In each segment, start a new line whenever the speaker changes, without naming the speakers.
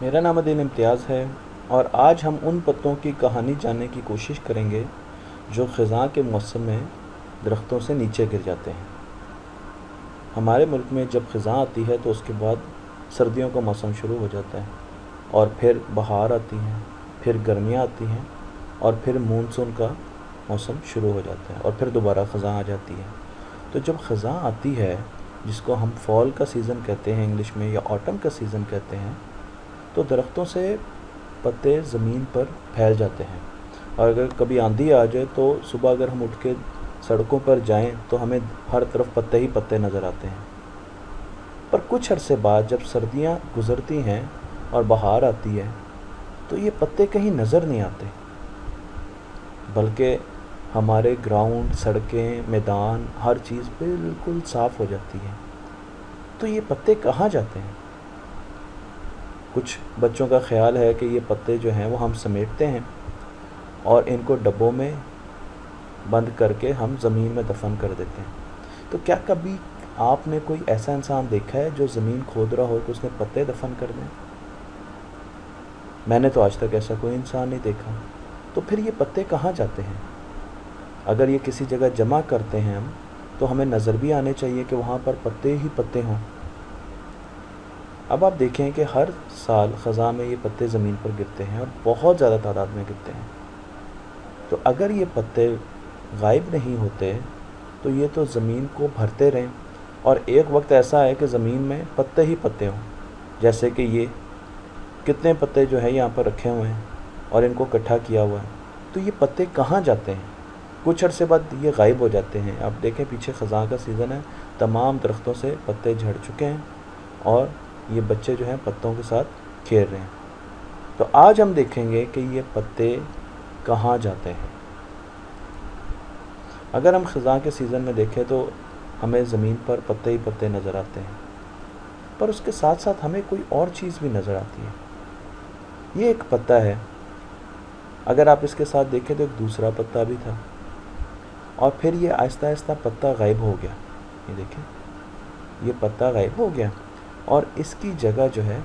मेरा नाम अदीन इम्तियाज़ है और आज हम उन पत्तों की कहानी जानने की कोशिश करेंगे जो ख़ज़ां के मौसम में दरख्तों से नीचे गिर जाते हैं। हमारे मुल्क में जब ख़ज़ां आती है तो उसके बाद सर्दियों का मौसम शुरू हो जाता है और फिर बहार आती है, फिर गर्मियाँ आती हैं और फिर मानसून का मौसम शुरू हो जाता है और फिर दोबारा ख़ज़ां आ जाती है। तो जब ख़ज़ां आती है, जिसको हम फ़ॉल का सीज़न कहते हैं इंग्लिश में, या ऑटम का सीज़न कहते हैं, तो दरख्तों से पत्ते ज़मीन पर फैल जाते हैं। और अगर कभी आंधी आ जाए तो सुबह अगर हम उठ के सड़कों पर जाएं तो हमें हर तरफ पत्ते ही पत्ते नज़र आते हैं। पर कुछ अरसे बाद जब सर्दियां गुज़रती हैं और बहार आती है तो ये पत्ते कहीं नज़र नहीं आते, बल्कि हमारे ग्राउंड, सड़कें, मैदान, हर चीज़ बिल्कुल साफ़ हो जाती है। तो ये पत्ते कहाँ जाते हैं? कुछ बच्चों का ख्याल है कि ये पत्ते जो हैं वो हम समेटते हैं और इनको डब्बों में बंद करके हम ज़मीन में दफन कर देते हैं। तो क्या कभी आपने कोई ऐसा इंसान देखा है जो ज़मीन खोद रहा हो तो उसने पत्ते दफन कर दें? मैंने तो आज तक ऐसा कोई इंसान नहीं देखा। तो फिर ये पत्ते कहाँ जाते हैं? अगर ये किसी जगह जमा करते हैं हम, तो हमें नज़र भी आने चाहिए कि वहाँ पर पत्ते ही पत्ते हों। अब आप देखें कि हर साल ख़ज़ां में ये पत्ते ज़मीन पर गिरते हैं और बहुत ज़्यादा तादाद में गिरते हैं। तो अगर ये पत्ते गायब नहीं होते तो ये तो ज़मीन को भरते रहें और एक वक्त ऐसा है कि ज़मीन में पत्ते ही पत्ते हों। जैसे कि ये कितने पत्ते जो है यहाँ पर रखे हुए हैं और इनको इकट्ठा किया हुआ है। तो ये पत्ते कहाँ जाते हैं? कुछ अरसे बाद ये गायब हो जाते हैं। आप देखें, पीछे ख़ज़ां का सीज़न है, तमाम दरख्तों से पत्ते झड़ चुके हैं और ये बच्चे जो हैं पत्तों के साथ खेल रहे हैं। तो आज हम देखेंगे कि ये पत्ते कहाँ जाते हैं। अगर हम ख़ज़ां के सीज़न में देखें तो हमें ज़मीन पर पत्ते ही पत्ते नज़र आते हैं, पर उसके साथ साथ हमें कोई और चीज़ भी नज़र आती है। ये एक पत्ता है, अगर आप इसके साथ देखें तो एक दूसरा पत्ता भी था और फिर ये आहिस्ता आहिस्ता पत्ता गायब हो गया। ये देखें, ये पत्ता गायब हो गया और इसकी जगह जो है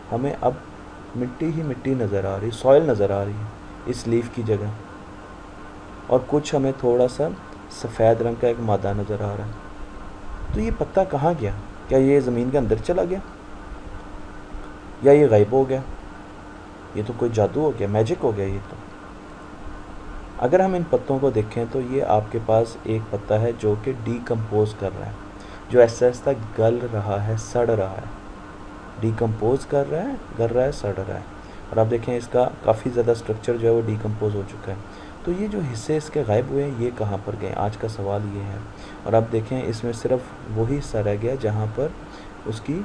हमें अब मिट्टी ही मिट्टी नज़र आ रही, सॉइल नज़र आ रही है इस लीफ की जगह। और कुछ हमें थोड़ा सा सफ़ेद रंग का एक मादा नज़र आ रहा है। तो ये पत्ता कहाँ गया? क्या ये ज़मीन के अंदर चला गया या ये गायब हो गया? ये तो कोई जादू हो गया, मैजिक हो गया ये तो। अगर हम इन पत्तों को देखें तो ये आपके पास एक पत्ता है जो कि डीकम्पोज कर रहा है, जो ऐसा ऐसा गल रहा है, सड़ रहा है, डीकम्पोज कर रहा है, गल रहा है, सड़ रहा है। और आप देखें इसका काफ़ी ज़्यादा स्ट्रक्चर जो है वो डीकम्पोज हो चुका है। तो ये जो हिस्से इसके गायब हुए हैं ये कहाँ पर गए? आज का सवाल ये है। और आप देखें, इसमें सिर्फ वही हिस्सा रह गया जहाँ पर उसकी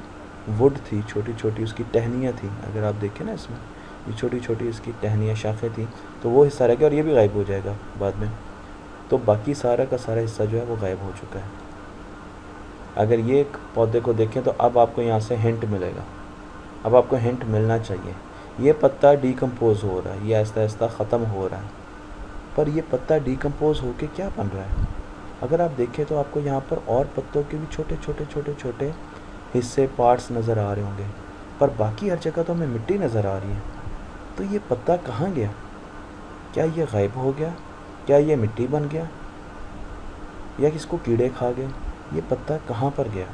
वुड थी, छोटी छोटी उसकी टहनियाँ थी। अगर आप देखें ना, इसमें ये छोटी छोटी इसकी टहनियाँ, शाखें थी, तो वो हिस्सा रह गया और ये भी गायब हो जाएगा बाद में। तो बाकी सारा का सारा हिस्सा जो है वो गायब हो चुका है। अगर ये एक पौधे को देखें तो अब आपको यहाँ से हिंट मिलेगा, अब आपको हिंट मिलना चाहिए। ये पत्ता डीकम्पोज हो रहा है, ये आहिस्ता आहिस्ता ख़त्म हो रहा है, पर ये पत्ता डीकम्पोज होके क्या बन रहा है? अगर आप देखें तो आपको यहाँ पर और पत्तों के भी छोटे छोटे छोटे छोटे हिस्से, पार्ट्स नज़र आ रहे होंगे, पर बाकी हर जगह तो हमें मिट्टी नज़र आ रही है। तो ये पत्ता कहाँ गया? क्या ये गायब हो गया? क्या ये मिट्टी बन गया या किसको कीड़े खा गए? ये पत्ता कहाँ पर गया?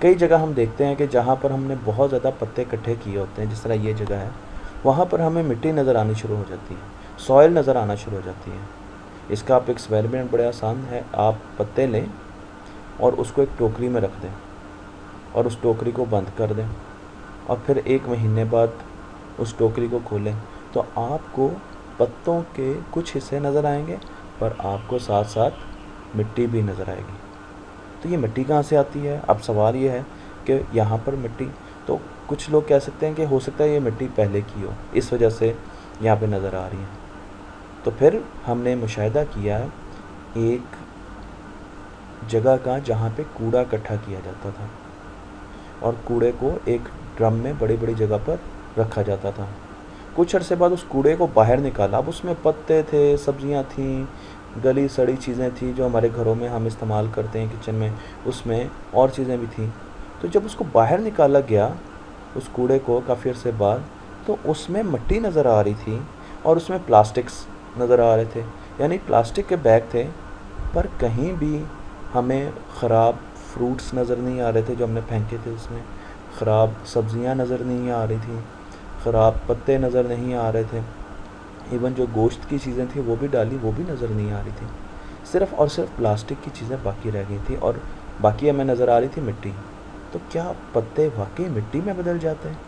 कई जगह हम देखते हैं कि जहाँ पर हमने बहुत ज़्यादा पत्ते इकट्ठे किए होते हैं, जिस तरह ये जगह है, वहाँ पर हमें मिट्टी नज़र आनी शुरू हो जाती है, सॉइल नज़र आना शुरू हो जाती है। इसका आप एक्सपेरिमेंट बड़े आसान है। आप पत्ते लें और उसको एक टोकरी में रख दें और उस टोकरी को बंद कर दें और फिर 1 महीने बाद उस टोकरी को खोलें तो आपको पत्तों के कुछ हिस्से नज़र आएंगे, पर आपको साथ साथ मिट्टी भी नज़र आएगी। तो ये मिट्टी कहाँ से आती है? अब सवाल ये है कि यहाँ पर मिट्टी, तो कुछ लोग कह सकते हैं कि हो सकता है ये मिट्टी पहले की हो, इस वजह से यहाँ पे नज़र आ रही है। तो फिर हमने मुशाहिदा किया एक जगह का जहाँ पे कूड़ा इकट्ठा किया जाता था और कूड़े को एक ड्रम में बड़ी बड़ी जगह पर रखा जाता था। कुछ अरसे बाद उस कूड़े को बाहर निकाला। अब उसमें पत्ते थे, सब्जियां थीं, गली सड़ी चीज़ें थी जो हमारे घरों में हम इस्तेमाल करते हैं किचन में, उसमें और चीज़ें भी थीं। तो जब उसको बाहर निकाला गया उस कूड़े को काफ़ी अर्से बाद, तो उसमें मिट्टी नज़र आ रही थी और उसमें प्लास्टिक्स नज़र आ रहे थे, यानी प्लास्टिक के बैग थे, पर कहीं भी हमें ख़राब फ्रूट्स नज़र नहीं आ रहे थे जो हमने फेंके थे उसमें, ख़राब सब्ज़ियां नज़र नहीं आ रही थी, ख़राब पत्ते नज़र नहीं आ रहे थे, इवन जो गोश्त की चीज़ें थी वो भी डाली, वो भी नज़र नहीं आ रही थी। सिर्फ़ और सिर्फ प्लास्टिक की चीज़ें बाकी रह गई थी और बाकी हमें नज़र आ रही थी मिट्टी। तो क्या पत्ते वाकई मिट्टी में बदल जाते हैं?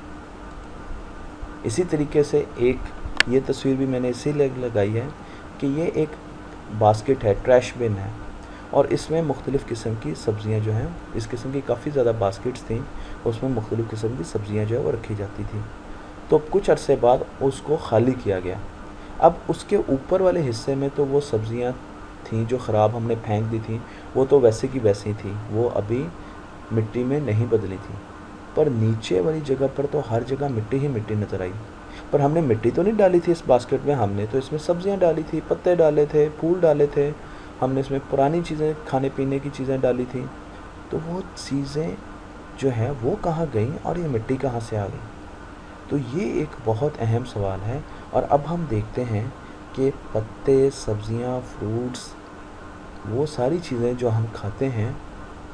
इसी तरीके से एक ये तस्वीर भी मैंने इसीलिए लगाई है कि ये एक बास्केट है, ट्रैश बिन है, और इसमें मुख्तलिफ़ किस्म की सब्ज़ियाँ जो हैं, इस किस्म की काफ़ी ज़्यादा बास्केट्स थी, उसमें मुख्तलिफ़ किस्म की सब्ज़ियाँ जो है वो रखी जाती थी। तो कुछ अरसे बाद उसको खाली किया गया। अब उसके ऊपर वाले हिस्से में तो वो सब्ज़ियाँ थीं जो ख़राब हमने फेंक दी थी, वो तो वैसे की वैसी थी, वो अभी मिट्टी में नहीं बदली थी, पर नीचे वाली जगह पर तो हर जगह मिट्टी ही मिट्टी नज़र आई। पर हमने मिट्टी तो नहीं डाली थी इस बास्केट में, हमने तो इसमें सब्जियां डाली थी, पत्ते डाले थे, फूल डाले थे, हमने इसमें पुरानी चीज़ें, खाने पीने की चीज़ें डाली थी। तो वो चीज़ें जो हैं वो कहाँ गई और ये मिट्टी कहाँ से आ गई? तो ये एक बहुत अहम सवाल है। और अब हम देखते हैं कि पत्ते, सब्जियां, फ्रूट्स, वो सारी चीज़ें जो हम खाते हैं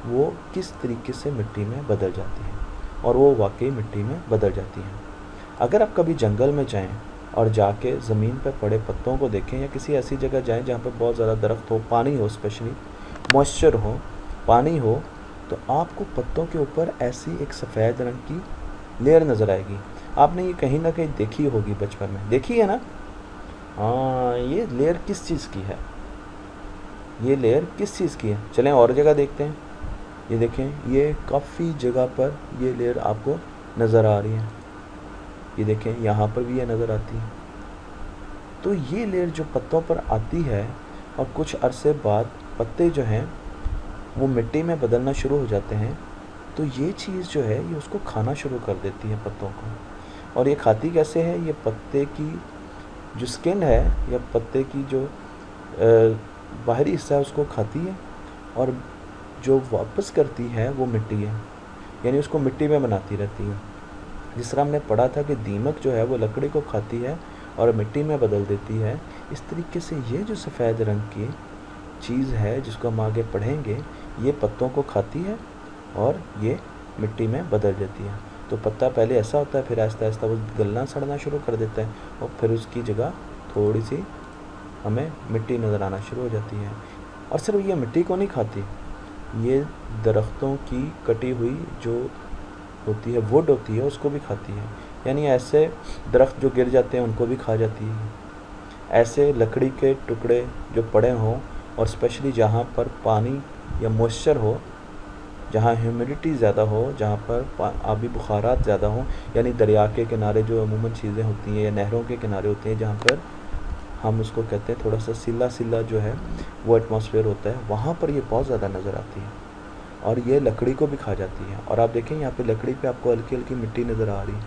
वो किस तरीके से मिट्टी में बदल जाती हैं, और वो वाकई मिट्टी में बदल जाती हैं। अगर आप कभी जंगल में जाएं और जाके ज़मीन पर पड़े पत्तों को देखें, या किसी ऐसी जगह जाएं जहाँ पर बहुत ज़्यादा दरख्त हो, पानी हो, स्पेशली मॉइस्चर हो, पानी हो, तो आपको पत्तों के ऊपर ऐसी एक सफ़ेद रंग की लेयर नज़र आएगी। आपने ये कहीं ना कहीं देखी होगी, बचपन में देखी है ना? हाँ, ये लेयर किस चीज़ की है? ये लेयर किस चीज़ की है? चलें और जगह देखते हैं। ये देखें, ये काफ़ी जगह पर ये लेयर आपको नज़र आ रही है। ये देखें, यहाँ पर भी ये नज़र आती है। तो ये लेयर जो पत्तों पर आती है और कुछ अरसे बाद पत्ते जो हैं वो मिट्टी में बदलना शुरू हो जाते हैं, तो ये चीज़ जो है ये उसको खाना शुरू कर देती है पत्तों को। और ये खाती कैसे है? ये पत्ते की जो स्किन है या पत्ते की जो बाहरी हिस्सा है उसको खाती है, और जो वापस करती है वो मिट्टी है, यानी उसको मिट्टी में बनाती रहती है। जिस तरह हमने पढ़ा था कि दीमक जो है वो लकड़ी को खाती है और मिट्टी में बदल देती है, इस तरीके से ये जो सफ़ेद रंग की चीज़ है जिसको हम आगे पढ़ेंगे, ये पत्तों को खाती है और ये मिट्टी में बदल देती है। तो पत्ता पहले ऐसा होता है, फिर आहिस्ता आहिस्ता वो गलना सड़ना शुरू कर देता है, और फिर उसकी जगह थोड़ी सी हमें मिट्टी नज़र आना शुरू हो जाती है। और सिर्फ ये मिट्टी को नहीं खाती, ये दरख्तों की कटी हुई जो होती है, वुड होती है, उसको भी खाती है। यानी ऐसे दरख्त जो गिर जाते हैं उनको भी खा जाती है। ऐसे लकड़ी के टुकड़े जो पड़े हों, और स्पेशली जहाँ पर पानी या मॉइस्चर हो, जहाँ ह्यूमिडिटी ज़्यादा हो, जहाँ पर आबी बुखारात ज़्यादा हों, यानी दरिया के किनारे जो अमूमन चीज़ें होती हैं या नहरों के किनारे होती हैं, जहाँ पर हम उसको कहते हैं थोड़ा सा सिला सिला जो है वो एटमॉस्फेयर होता है, वहाँ पर ये बहुत ज़्यादा नज़र आती है और ये लकड़ी को भी खा जाती है। और आप देखें यहाँ पे लकड़ी पे आपको हल्की हल्की मिट्टी नज़र आ रही है।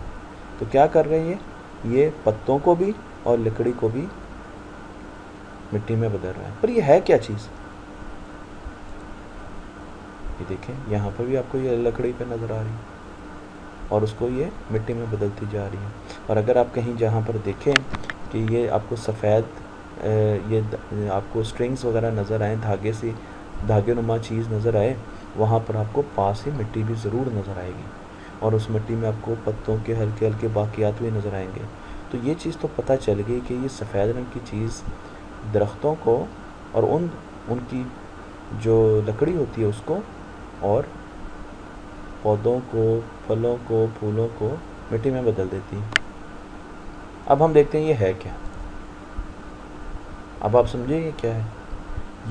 तो क्या कर रहे हैं ये पत्तों को भी और लकड़ी को भी मिट्टी में बदल रहा है। पर ये है क्या चीज़? ये देखें, यहाँ पर भी आपको ये लकड़ी पे नज़र आ रही है और उसको ये मिट्टी में बदलती जा रही है। और अगर आप कहीं जहाँ पर देखें कि ये आपको सफ़ेद ये आपको स्ट्रिंग्स वगैरह नज़र आए, धागे नुमा चीज़ नज़र आए, वहाँ पर आपको पास ही मिट्टी भी ज़रूर नज़र आएगी, और उस मिट्टी में आपको पत्तों के हल्के हल्के बाकियात भी नज़र आएंगे। तो ये चीज़ तो पता चल गई कि ये सफ़ेद रंग की चीज़ दरख्तों को और उनकी जो लकड़ी होती है उसको, और पौधों को, फलों को, फूलों को मिट्टी में बदल देती है। अब हम देखते हैं ये है क्या। अब आप समझे ये क्या है?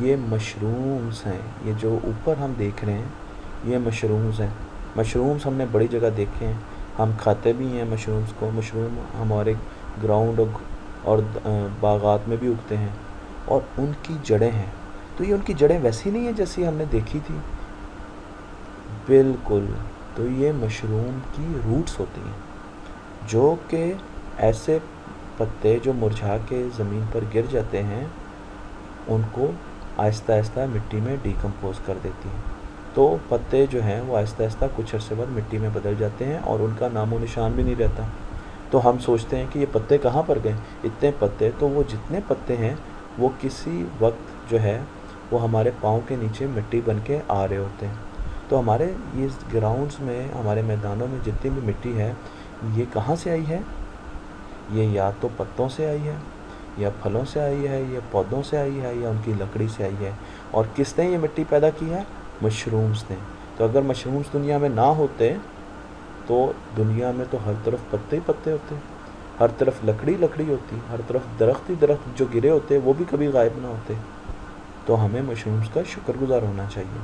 ये मशरूम्स हैं। ये जो ऊपर हम देख रहे हैं ये मशरूम्स हैं। मशरूम्स हमने बड़ी जगह देखे हैं, हम खाते भी हैं मशरूम्स को। मशरूम हमारे ग्राउंड और बागात में भी उगते हैं, और उनकी जड़ें हैं। तो ये उनकी जड़ें वैसी नहीं है जैसी हमने देखी थी, बिल्कुल। तो ये मशरूम की रूट्स होती हैं, जो कि ऐसे पत्ते जो मुरझा के ज़मीन पर गिर जाते हैं उनको आहिस्ता आहिस्ता मिट्टी में डिकम्पोज कर देती हैं। तो पत्ते जो हैं वो आहिस्ता आहिस्ता कुछ अर्से बाद मिट्टी में बदल जाते हैं और उनका नामो निशान भी नहीं रहता। तो हम सोचते हैं कि ये पत्ते कहाँ पर गए, इतने पत्ते, तो वो जितने पत्ते हैं वो किसी वक्त जो है वो हमारे पाँव के नीचे मिट्टी बन के आ रहे होते हैं। तो हमारे ये ग्राउंड्स में, हमारे मैदानों में जितनी भी मिट्टी है, ये कहाँ से आई है? ये या तो पत्तों से आई है, या फलों से आई है, या पौधों से आई है, या उनकी लकड़ी से आई है। और किसने ये मिट्टी पैदा की है? मशरूम्स ने। तो अगर मशरूम्स दुनिया में ना होते तो दुनिया में तो हर तरफ पत्ते ही पत्ते होते, हर तरफ लकड़ी लकड़ी होती, हर तरफ दरख्त ही दरख्त जो गिरे होते वो भी कभी गायब ना होते। तो हमें मशरूम्स का शुक्रगुजार होना चाहिए।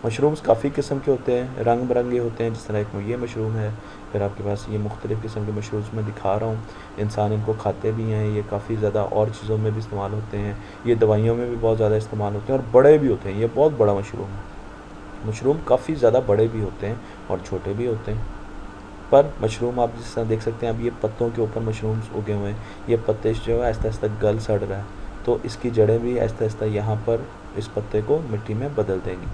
मशरूम्स काफ़ी किस्म के होते हैं, रंग बिरंगे होते हैं। जिस तरह एक ये मशरूम है, फिर आपके पास ये मुख्तलिफ़ किस्म के मशरूम्स मैं दिखा रहा हूँ। इंसान इनको खाते भी हैं, ये काफ़ी ज़्यादा और चीज़ों में भी इस्तेमाल होते हैं, ये दवाइयों में भी बहुत ज़्यादा इस्तेमाल होते हैं और बड़े भी होते हैं। ये बहुत बड़ा मशरूम है। मशरूम काफ़ी ज़्यादा बड़े भी होते हैं और छोटे भी होते हैं। पर मशरूम आप जिस तरह देख सकते हैं, अब ये पत्तों के ऊपर मशरूम्स उगे हुए हैं, ये पत्ते जो है आहिस्ता आहिस्ता गल सड़ रहा है, तो इसकी जड़ें भी आहिस्ता आहिस्ता यहाँ पर इस पत्ते को मिट्टी में बदल देंगी।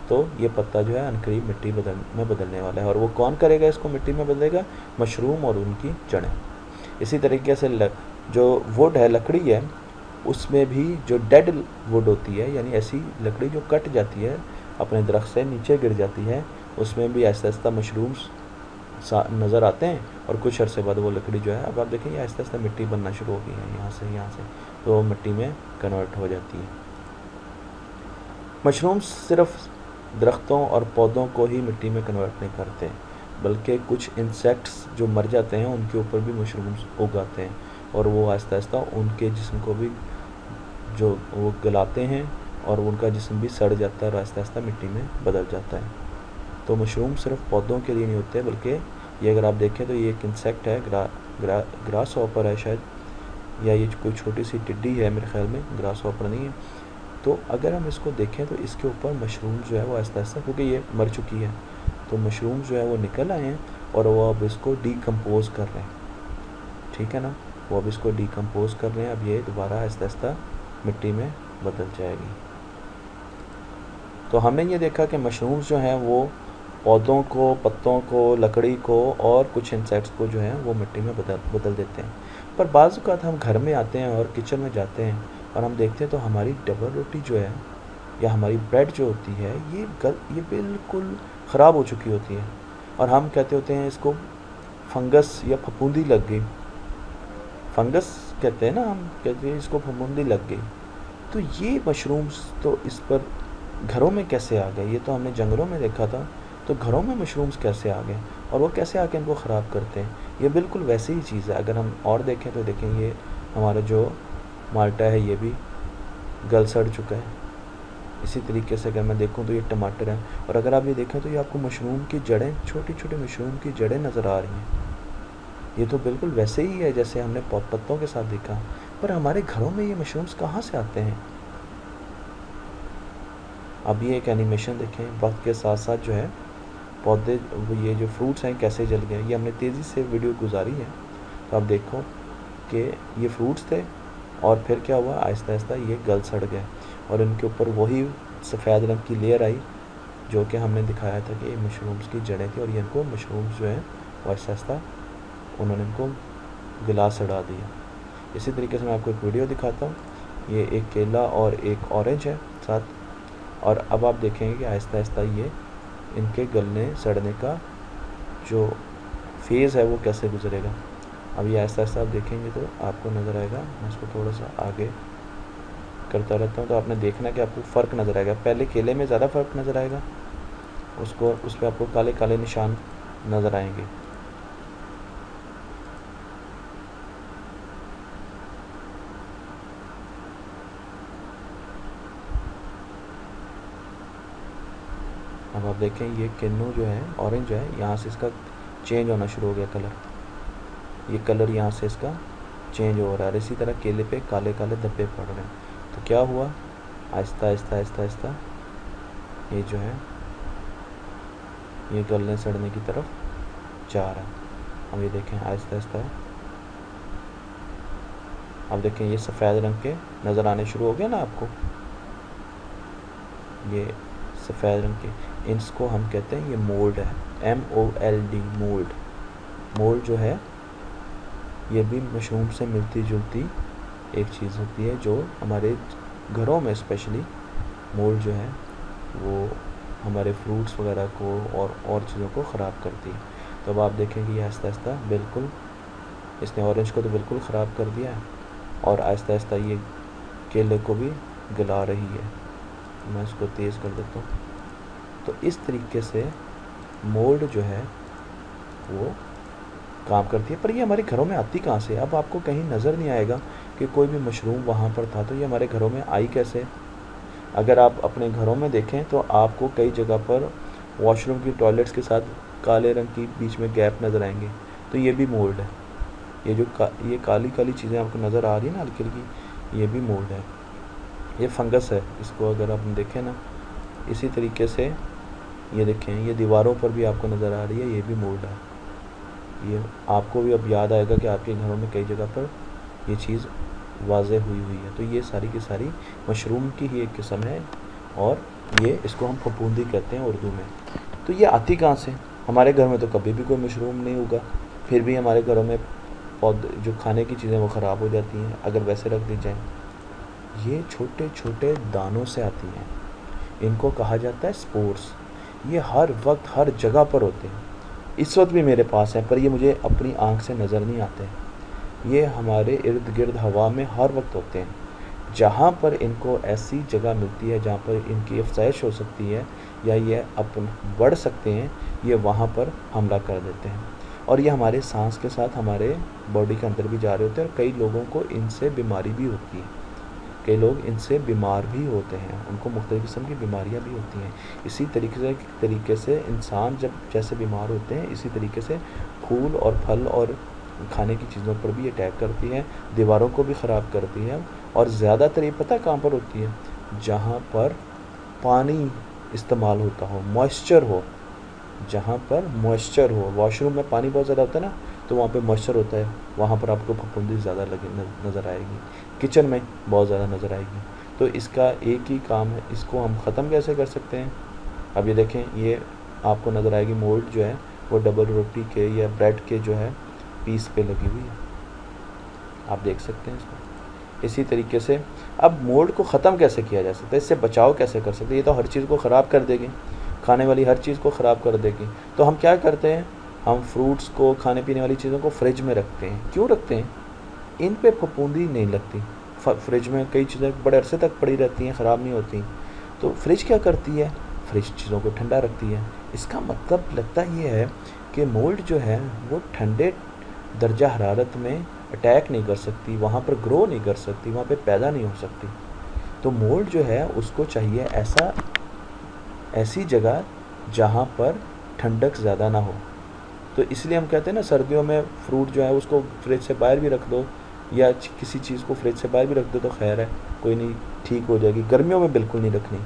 तो ये पत्ता जो है अनकरीब मिट्टी में बदलने वाला है। और वो कौन करेगा इसको मिट्टी में बदलेगा? मशरूम और उनकी जड़ें। इसी तरीके से जो वुड है, लकड़ी है, उसमें भी जो डेड वुड होती है, यानी ऐसी लकड़ी जो कट जाती है, अपने दरख्त से नीचे गिर जाती है, उसमें भी आहिस्ता आहिस्ता मशरूम्स नज़र आते हैं। और कुछ अरसे बाद वो लकड़ी जो है, अब आप देखें, आहिस्ता आहिस्ता मिट्टी बनना शुरू हो गई है, यहाँ से तो वो मिट्टी में कन्वर्ट हो जाती है। मशरूम्स सिर्फ दरख्तों और पौधों को ही मिट्टी में कन्वर्ट नहीं करते, बल्कि कुछ इंसेक्ट्स जो मर जाते हैं उनके ऊपर भी मशरूम्स उगाते हैं, और वो आहिस्ता आहिस्ता उनके जिस्म को भी जो वो गलाते हैं और उनका जिस्म भी सड़ जाता है और आहिस्ता आहिस्ता मिट्टी में बदल जाता है। तो मशरूम सिर्फ पौधों के लिए नहीं होते, बल्कि ये अगर आप देखें तो ये एक इंसेक्ट है, ग्रास हॉपर है शायद, या ये कोई छोटी सी टिड्डी है मेरे ख्याल में, ग्रास हॉपर नहीं है। तो अगर हम इसको देखें तो इसके ऊपर मशरूम जो है वो आहिस्ता आहिस्ता, क्योंकि ये मर चुकी है, तो मशरूम जो है वो निकल आए हैं और वो अब इसको डीकम्पोज कर रहे हैं। ठीक है ना, वो अब इसको डीकम्पोज कर रहे हैं। अब ये दोबारा आहिस्ता आहिस्ता मिट्टी में बदल जाएगी। तो हमने ये देखा कि मशरूम्स जो हैं वो पौधों को, पत्तों को, लकड़ी को और कुछ इंसेक्ट्स को जो है वो मिट्टी में बदल देते हैं। पर बाज़ औक़ात हम घर में आते हैं और किचन में जाते हैं और हम देखते हैं तो हमारी डबल रोटी जो है या हमारी ब्रेड जो होती है, ये बिल्कुल ख़राब हो चुकी होती है, और हम कहते होते हैं इसको फंगस या फफूंदी लग गई। फंगस कहते हैं ना, हम कहते हैं इसको फफूंदी लग गई। तो ये मशरूम्स तो इस पर घरों में कैसे आ गए? ये तो हमने जंगलों में देखा था, तो घरों में मशरूम्स कैसे आ गए और वो कैसे आके इनको ख़राब करते हैं? ये बिल्कुल वैसी ही चीज़ है। अगर हम और देखें तो देखें, ये हमारा जो माल्टा है ये भी गल सड़ चुका है। इसी तरीके से अगर मैं देखूं तो ये टमाटर है, और अगर आप ये देखें तो ये आपको मशरूम की जड़ें, छोटी छोटी मशरूम की जड़ें नज़र आ रही हैं। ये तो बिल्कुल वैसे ही है जैसे हमने पत्तों के साथ देखा। पर हमारे घरों में ये मशरूम्स कहाँ से आते हैं? अब ये एक एनिमेशन देखें, वक्त के साथ साथ जो है पौधे, ये जो फ्रूट्स हैं कैसे जल गए। ये हमने तेज़ी से वीडियो गुजारी है, तो आप देखो कि ये फ्रूट्स थे और फिर क्या हुआ, आहिस्ता आहिस्ता ये गल सड़ गए और इनके ऊपर वही सफ़ेद रंग की लेयर आई जो कि हमने दिखाया था कि ये मशरूम्स की जड़ें थी, और ये इनको मशरूम्स जो हैं वो आहिस्ता आहिस्ता उन्होंने इनको गला सड़ा दिया। इसी तरीके से मैं आपको एक वीडियो दिखाता हूँ। ये एक केला और एक ऑरेंज है साथ, और अब आप देखेंगे कि आहिस्ता आहिस्ता ये इनके गलने सड़ने का जो फेज़ है वो कैसे गुजरेगा। अब ये आहिस्ता आहिस्ता आप देखेंगे तो आपको नज़र आएगा। मैं इसको थोड़ा सा आगे करता रहता हूँ तो आपने देखना कि आपको फ़र्क नज़र आएगा। पहले केले में ज़्यादा फ़र्क नज़र आएगा, उस पर आपको काले काले निशान नज़र आएंगे। अब आप देखें ये किन्नू जो है, ऑरेंज जो है, यहाँ से इसका चेंज होना शुरू हो गया कलर। ये कलर यहाँ से इसका चेंज हो रहा है। इसी तरह केले पे काले काले धब्बे पड़ रहे हैं। तो क्या हुआ, आहिस्ता आहिस्ता आहिस्ता आहिस्ता ये जो है ये गलने सड़ने की तरफ जा रहा है। अब ये देखें आहिस्ता आहिस्ता, अब देखें ये सफ़ेद रंग के नज़र आने शुरू हो गए ना आपको, ये सफ़ेद रंग के। इसको हम कहते हैं ये मोल्ड है, MOLD, मोल्ड। मोल्ड जो है ये भी मशरूम से मिलती जुलती एक चीज़ होती है जो हमारे घरों में स्पेशली मोल्ड जो है वो हमारे फ्रूट्स वगैरह को और चीज़ों को ख़राब करती है। तो अब आप देखेंगे ये आहिस्ता आहिस्ता बिल्कुल, इसने ऑरेंज को तो बिल्कुल ख़राब कर दिया है और आहिस्ता आहिस्ता ये केले को भी गला रही है। मैं इसको तेज़ कर देता हूँ। तो इस तरीके से मोल्ड जो है वो काम करती है। पर ये हमारे घरों में आती कहाँ से? अब आपको कहीं नज़र नहीं आएगा कि कोई भी मशरूम वहाँ पर था, तो ये हमारे घरों में आई कैसे? अगर आप अपने घरों में देखें तो आपको कई जगह पर वॉशरूम की टॉयलेट्स के साथ काले रंग की बीच में गैप नज़र आएंगे, तो ये भी मोल्ड है। ये जो ये काली काली चीज़ें आपको नज़र आ रही है ना हल्की हल्की, ये भी मोल्ड है, ये फंगस है। इसको अगर आप देखें ना, इसी तरीके से ये देखें, ये दीवारों पर भी आपको नज़र आ रही है, ये भी मोल्ड है। ये आपको भी अब याद आएगा कि आपके घरों में कई जगह पर ये चीज़ वाज़े हुई है। तो ये सारी की सारी मशरूम की ही एक किस्म है और ये इसको हम फफूंदी कहते हैं उर्दू में। तो ये आती कहाँ से? हमारे घर में तो कभी भी कोई मशरूम नहीं होगा, फिर भी हमारे घरों में पौधे जो खाने की चीज़ें वो ख़राब हो जाती हैं अगर वैसे रख दी जाए। ये छोटे छोटे दानों से आती हैं, इनको कहा जाता है स्पोर्स। ये हर वक्त हर जगह पर होते हैं, इस वक्त भी मेरे पास है, पर ये मुझे अपनी आँख से नज़र नहीं आते। ये हमारे इर्द गिर्द हवा में हर वक्त होते हैं। जहाँ पर इनको ऐसी जगह मिलती है जहाँ पर इनकी अफज़ाइश हो सकती है या ये अपन बढ़ सकते हैं, ये वहाँ पर हमला कर देते हैं और ये हमारे सांस के साथ हमारे बॉडी के अंदर भी जा रहे होते हैं और कई लोगों को इनसे बीमारी भी होती है। कई लोग इनसे बीमार भी होते हैं, उनको मुख्तलिफ़ किस्म की बीमारियाँ भी होती हैं। इसी तरीके से इंसान जब जैसे बीमार होते हैं, इसी तरीके से फूल और फल और खाने की चीज़ों पर भी अटैक करती है, दीवारों को भी ख़राब करती है। और ज़्यादातर ये पता कहाँ पर होती है? जहाँ पर पानी इस्तेमाल होता हो, मॉइस्चर हो, जहाँ पर मॉइस्चर हो। वॉशरूम में पानी बहुत ज़्यादा होता है ना, तो वहाँ पे मॉइस्चर होता है, वहाँ पर आपको फफूंदी ज़्यादा नज़र आएगी। किचन में बहुत ज़्यादा नज़र आएगी। तो इसका एक ही काम है, इसको हम ख़त्म कैसे कर सकते हैं? अब ये देखें, ये आपको नज़र आएगी मोल्ड जो है वो डबल रोटी के या ब्रेड के जो है पीस पे लगी हुई है, आप देख सकते हैं इसको। इसी तरीके से अब मोल्ड को ख़त्म कैसे किया जा सकता है, इससे बचाव कैसे कर सकते हैं? ये तो हर चीज़ को ख़राब कर देगी, खाने वाली हर चीज़ को ख़राब कर देगी। तो हम क्या करते हैं? हम फ्रूट्स को, खाने पीने वाली चीज़ों को फ्रिज में रखते हैं। क्यों रखते हैं? इन पे फफूंदी नहीं लगती। फ्रिज में कई चीज़ें बड़े अरसे तक पड़ी रहती हैं, ख़राब नहीं होती। तो फ्रिज क्या करती है? फ्रिज चीज़ों को ठंडा रखती है। इसका मतलब लगता ये है कि मोल्ड जो है वो ठंडे दर्जा हरारत में अटैक नहीं कर सकती, वहाँ पर ग्रो नहीं कर सकती, वहाँ पे पैदा नहीं हो सकती। तो मोल्ड जो है उसको चाहिए ऐसी जगह जहाँ पर ठंडक ज़्यादा ना हो। तो इसलिए हम कहते हैं ना, सर्दियों में फ्रूट जो है उसको फ्रिज से बाहर भी रख दो या किसी चीज़ को फ्रिज से बाहर भी रख दो तो खैर है, कोई नहीं, ठीक हो जाएगी। गर्मियों में बिल्कुल नहीं रखनी।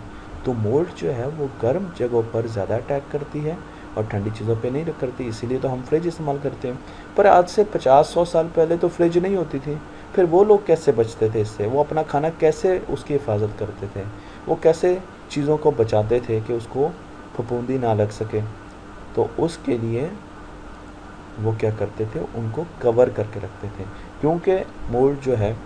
तो मोल्ड जो है वो गर्म जगहों पर ज़्यादा अटैक करती है और ठंडी चीज़ों पे नहीं करती, इसीलिए तो हम फ्रिज इस्तेमाल करते हैं। पर आज से 50-100 साल पहले तो फ्रिज नहीं होती थी, फिर वो लोग कैसे बचते थे इससे? वो अपना खाना कैसे उसकी हिफाजत करते थे? वो कैसे चीज़ों को बचाते थे कि उसको फफूंदी ना लग सके? तो उसके लिए वो क्या करते थे? उनको कवर करके रखते थे, क्योंकि मोल्ड जो है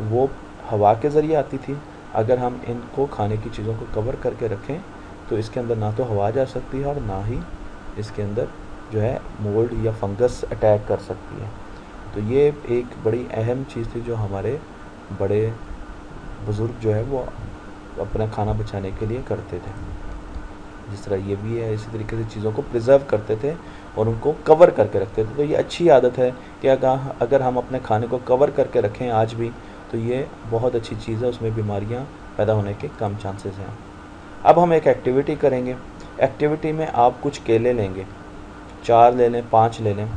वो हवा के ज़रिए आती थी। अगर हम इनको खाने की चीज़ों को कवर करके रखें तो इसके अंदर ना तो हवा जा सकती है और ना ही इसके अंदर जो है मोल्ड या फंगस अटैक कर सकती है। तो ये एक बड़ी अहम चीज़ थी जो हमारे बड़े बुज़ुर्ग जो है वो अपना खाना बचाने के लिए करते थे। जिस तरह ये भी है, इसी तरीके से चीज़ों को प्रिजर्व करते थे और उनको कवर करके रखते थे। तो ये अच्छी आदत है कि अगर हम अपने खाने को कवर करके रखें आज भी, तो ये बहुत अच्छी चीज़ है, उसमें बीमारियां पैदा होने के कम चांसेस हैं। अब हम एक एक्टिविटी करेंगे। एक्टिविटी में आप कुछ केले लेंगे, 4 ले लें, 5 ले लें।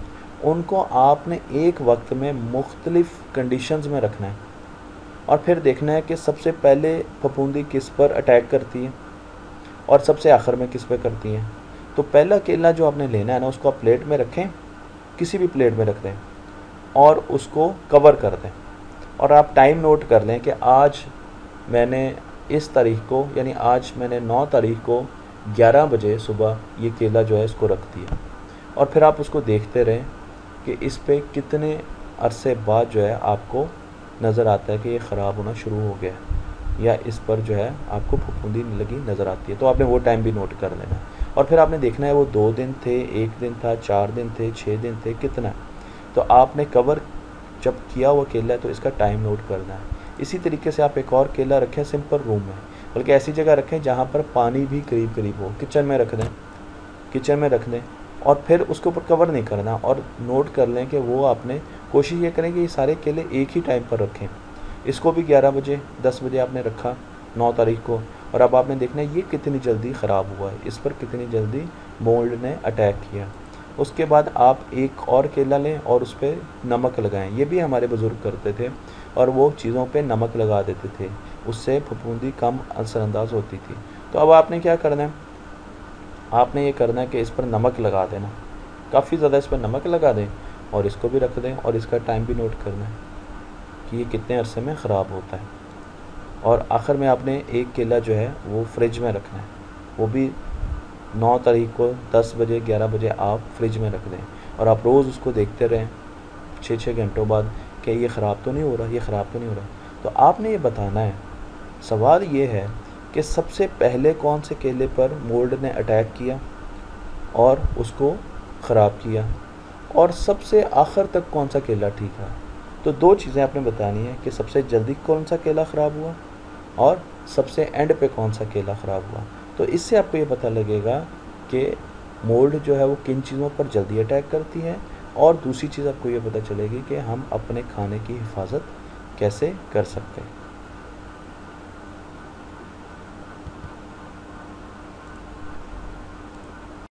उनको आपने एक वक्त में मुख्तलिफ़ कंडीशंस में रखना है और फिर देखना है कि सबसे पहले फफूंदी किस पर अटैक करती है और सबसे आखिर में किस पे करती हैं। तो पहला केला जो आपने लेना है ना, उसको आप प्लेट में रखें, किसी भी प्लेट में रख दें और उसको कवर कर दें और आप टाइम नोट कर लें कि आज मैंने इस तारीख को, यानी आज मैंने 9 तारीख को 11 बजे सुबह ये केला जो है इसको रख दिया, और फिर आप उसको देखते रहें कि इस पे कितने अरसे बाद जो है आपको नज़र आता है कि ये ख़राब होना शुरू हो गया है, या इस पर जो है आपको फफूंदी लगी नज़र आती है। तो आपने वो टाइम भी नोट कर लेना, और फिर आपने देखना है वो 2 दिन थे, 1 दिन था, 4 दिन थे, 6 दिन थे, कितना है। तो आपने कवर जब किया हुआ केला है तो इसका टाइम नोट करना है। इसी तरीके से आप एक और केला रखें सिंपल रूम में, बल्कि ऐसी जगह रखें जहाँ पर पानी भी करीब करीब हो, किचन में रख दें, किचन में रख दें, और फिर उसके ऊपर कवर नहीं करना, और नोट कर लें कि वो आपने कोशिश ये करें कि ये सारे केले एक ही टाइम पर रखें। इसको भी 11 बजे 10 बजे आपने रखा 9 तारीख को, और अब आपने देखना है ये कितनी जल्दी ख़राब हुआ है, इस पर कितनी जल्दी मोल्ड ने अटैक किया। उसके बाद आप एक और केला लें और उस पर नमक लगाएं। ये भी हमारे बुज़ुर्ग करते थे, और वो चीज़ों पे नमक लगा देते थे, उससे फफूंदी कम असरअंदाज होती थी। तो अब आपने क्या करना है, आपने ये करना है कि इस पर नमक लगा देना, काफ़ी ज़्यादा इस पर नमक लगा दें, और इसको भी रख दें, और इसका टाइम भी नोट करना है कि ये कितने अरसे में ख़राब होता है। और आखिर में आपने एक केला जो है वो फ्रिज में रखना है, वो भी 9 तारीख को 10 बजे 11 बजे आप फ्रिज में रख दें, और आप रोज़ उसको देखते रहें 6-6 घंटों बाद कि ये ख़राब तो नहीं हो रहा, ये ख़राब तो नहीं हो रहा। तो आपने ये बताना है, सवाल ये है कि सबसे पहले कौन से केले पर मोल्ड ने अटैक किया और उसको ख़राब किया, और सबसे आखिर तक कौन सा केला ठीक रहा। तो 2 चीज़ें आपने बतानी है कि सबसे जल्दी कौन सा केला ख़राब हुआ और सबसे एंड पे कौन सा केला ख़राब हुआ। तो इससे आपको ये पता लगेगा कि मोल्ड जो है वो किन चीज़ों पर जल्दी अटैक करती है, और दूसरी चीज़ आपको ये पता चलेगी कि हम अपने खाने की हिफाजत कैसे कर सकते हैं।